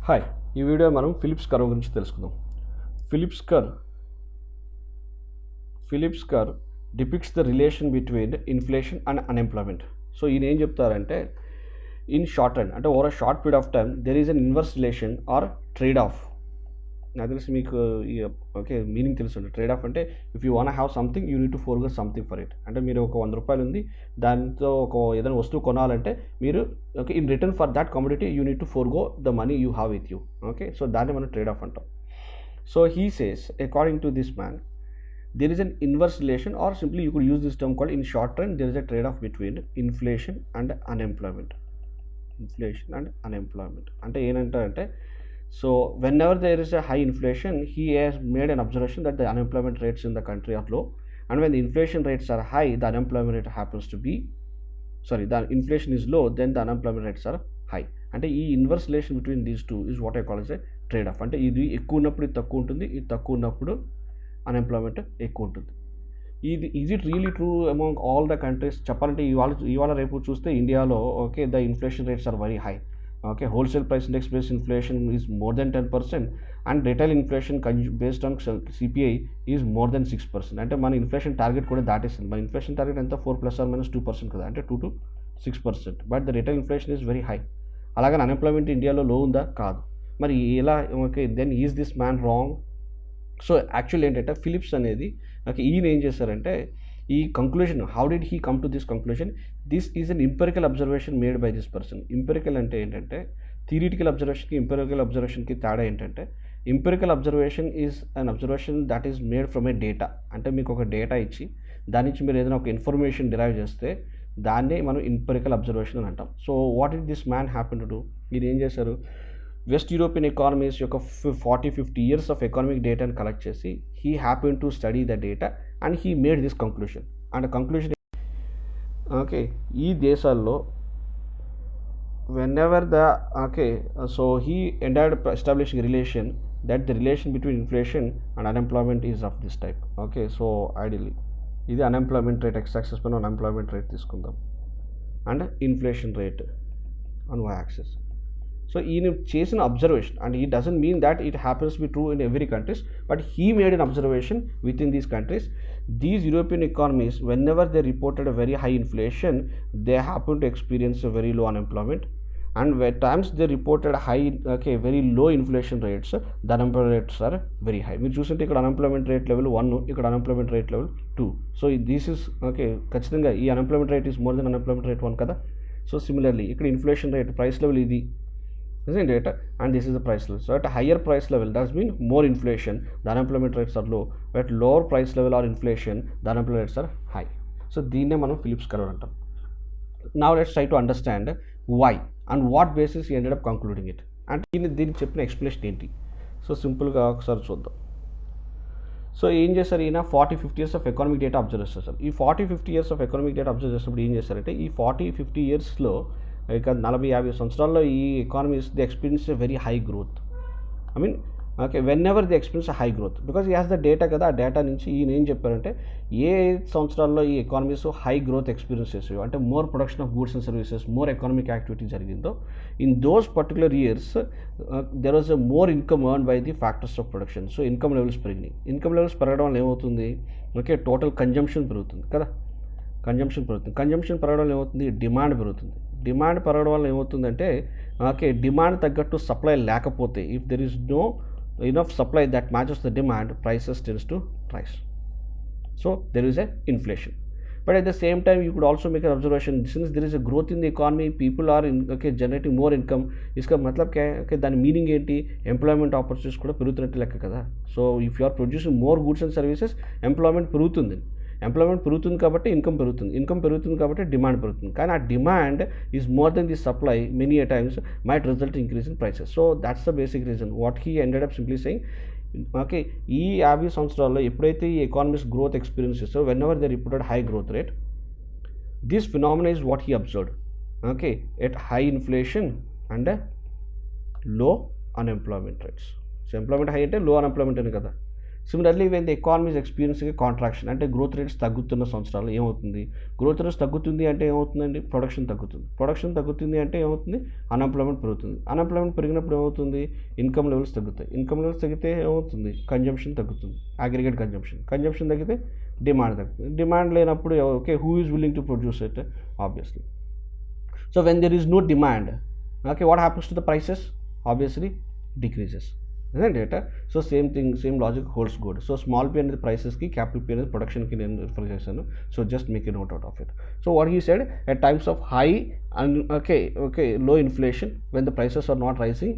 Hi, ఈ video మనం Philips curve గురించి తెలుసుకుందాం. Phillips curve depicts the relation between inflation and unemployment. So ఈయన ఏం చెప్తారంటే, ఇన్ షార్ట్ రన్ అంటే over a short period of time there is an inverse relation or trade off. నాకు తెలిసి మీకు ఓకే మీనింగ్ తెలుసు. ట్రేడ్ ఆఫ్ అంటే if you want have something you need to forgo something for it. అంటే మీరు ఒక 100 రూపాయలు ఉంది, దాంతో ఏదైనా వస్తువు కొనాలంటే మీరు okay in return for that commodity you need to forgo the money you have with you. Okay, so దాన్ని మనం ట్రేడ్ ఆఫ్ అంటాం. So he says according to this man there is an inverse relation, or simply you could use this term called in short run there is a trade off between inflation and unemployment. అంటే ఏంటంటే, so whenever there is a high inflation, he has made an observation that the unemployment rates in the country are low, and when the inflation rates are high, the unemployment rate happens to be the inflation is low, then the unemployment rates are high. అంటే ఈ inverse relation between these two is what I call as a trade off. అంటే ఇది ఎక్కువ ఉన్నప్పుడు ఇది తక్కువ ఉంటుంది, ఇది తక్కువ ఉన్నప్పుడు అన్ఎంప్లాయ్మెంట్ ఎక్కువ ఉంటుంది. Is it really true among all the countries? చెప్పాలంటే ఇవాళ రేపు చూస్తే ఇండియాలో okay the inflation rates are very high. Okay, wholesale price index based inflation is more than 10%, and retail inflation based on CPI is more than 6%. అంటే మన inflation target కూడా దాటేస్తుంది. మన inflation target ఎంత 4 ± 2% కదా, అంటే 2 to 6%. But the retail inflation is very high. అలాగే unemployment ఇండియాలో లో ఉందా? కాదు. మరి ఎలా? Okay, then is this man wrong? So actual ఏంటంటే ఫిలిప్స్ అనేది ఓకే ఈయన ఏం చేశారంటే, ఈ conclusion how did he come to this conclusion? This is an empirical observation made by this person. Empirical అంటే ఏంటంటే, థియరిటికల్ అబ్జర్వేషన్కి ఇంపెరికల్ అబ్జర్వేషన్కి తేడా ఏంటంటే, empirical observation is an observation that is made from A data. అంటే మీకు ఒక data ఇచ్చి దాని నుంచి మీరు ఏదైనా ఒక ఇన్ఫర్మేషన్ డిరైవ్ చేస్తే దాన్నే మనం ఇంపెరికల్ అబ్జర్వేషన్ అని అంటాం. So what it this man happen to do? ఇది ఏం చేశారు, వెస్ట్ యూరోపియన్ ఎకానమీస్ యొక్క 40-50 years ఆఫ్ ఎకానమిక్ డేటాను కలెక్ట్ చేసి he happen to study the data and he made this conclusion. And conclusion okay, ఈ దేశాల్లో whenever the okay so he ended up establishing a relation that the relation between inflation and unemployment is of this type. Okay, so ideally ఇది unemployment rate X axis పైన unemployment rate తీసుకుందాం and inflation rate on Y axis. So ఈయన చేసిన observation, and ఈ doesn't mean that it happens be true in every countries, but he made an observation with in these countries. These European economies, whenever they reported a very high inflation, they happen to experience a very low unemployment, and where times they reported very low inflation rates, the unemployment rates are very high. మీరు చూస్తుంటే ఇక్కడ unemployment rate level 1, ఇక్కడ unemployment rate level 2. So this is okay, ఖచ్చితంగా ఈ unemployment rate is more than unemployment rate 1 కదా. So similarly ఇక్కడ inflation rate price level ఇది, isn't it? And this is the price level. So at a higher price level, that means more inflation, the unemployment rates are low. At lower price level or inflation, the unemployment rates are high. So దీన్నే మనం Philips curve అంటాం. Now let's try to understand why and what basis he ended up concluding it. And దీనికి చెప్పిన explanation ఏంటి? So సింపుల్గా ఒకసారి చూద్దాం. So ఏం చేశారు ఈయన, 40-50 years of economic data observe చేస్తారు. ఈ 40-50 years of economic data observe చేసినప్పుడు ఏం చేశారంటే, ఈ 40-50 yearsలో ఇక 40-50 సంవత్సరాల్లో ఈ economies the experience very high growth. I mean okay, when ever the experience high growth, because ఈ హ్యాస్ ద డేటా కదా. ఆ డేటా నుంచి ఈయన ఏం చెప్పారంటే, ఏ సంవత్సరాల్లో ఈ ఎకానమీస్ హై గ్రోత్ ఎక్స్పీరియన్స్ చేసాయో, అంటే more production of goods and services, more economic activity జరిగిందో, in those particular years there was a more income earn by the factors of production. So income levels పెరిగినాయి. Income levels పెరగడం వల్ల ఏమవుతుంది, okay total consumption పెరుగుతుంది కదా. Consumption పెరగడం వల్ల ఏమవుతుంది, డిమాండ్ పెరుగుతుంది. డిమాండ్ పెరగడం వల్ల ఏమవుతుందంటే, ఓకే డిమాండ్ తగ్గట్టు సప్లై లేకపోతే, if there is no enough supply that matches the demand, prices tends to rise. So there is a inflation. But at the same time you could also make an observation, since there is a growth in the economy, people are generating more income. इसका मतलब क्या है, దాని meaning ఏంటి, employment opportunities కూడా పెరుగుతున్నట్టు లెక్క కదా. So if you are producing more goods and services, employment పెరుగుతుంది. ఎంప్లాయ్మెంట్ పెరుగుతుంది కాబట్టి ఇన్కమ్ పెరుగుతుంది కాబట్టి డిమాండ్ పెరుగుతుంది. కానీ ఆ demand is more than the supply many a times might result increase in prices. So that's the basic reason what he ended up simply saying. Okay, ఈ 50 సంవత్సరాల్లో ఎప్పుడైతే ఈ ఎకానమీస్ గ్రోత్ ఎక్స్పీరియన్స్ చేస్తారో, whenever they reported high growth rate, this phenomena is what he observed. Okay, at high inflation and low unemployment rates. So employment high అంటే low unemployment అని కదా. Similarly when the economy is experiencing contraction అంటే growth rates తగ్గుతున్న సంవత్సరాలు ఏమవుతుంది, growth rates తగ్గుతుంది అంటే ఏమవుతుందండి, ప్రొడక్షన్ తగ్గుతుంది, ప్రొడక్షన్ తగ్గుతుంది అంటే ఏమవుతుంది, అన్ఎంప్లాయ్మెంట్ పెరుగుతుంది, అన్ఎంప్లాయ్మెంట్ పెరిగినప్పుడు ఏమవుతుంది, ఇన్కమ్ లెవెల్స్ తగ్గుతాయి, ఇన్కమ్ లెవెల్స్ తగ్గితే ఏమవుతుంది, కన్జంప్షన్ తగ్గుతుంది, అగ్రిగేట్ కన్జంప్షన్ తగ్గితే డిమాండ్ తగ్గుతుంది, డిమాండ్ లేనప్పుడు okay who is willing to produce it, obviously. So when there is no demand, okay, what happens to the prices, obviously decreases, isn't it? So same thing, same logic holds good. So small p అనేది prices కి, capital P అనేది production కి నేను refer చేశాను. So just make a note out of it. So what he said, at times of high and low inflation, when the prices are not rising,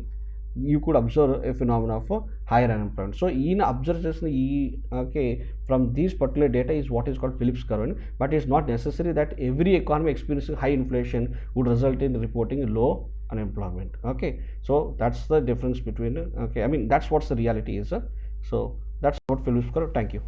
you could observe a phenomena of higher unemployment. So ఈయన observe చేసిన ఈ from these particular data is what is called Phillips curve, but it's not necessary that every economy experiencing high inflation would result in reporting low unemployment. Okay, so that's the difference between, I mean that's what the reality is. So that's what Phillips curve. Thank you.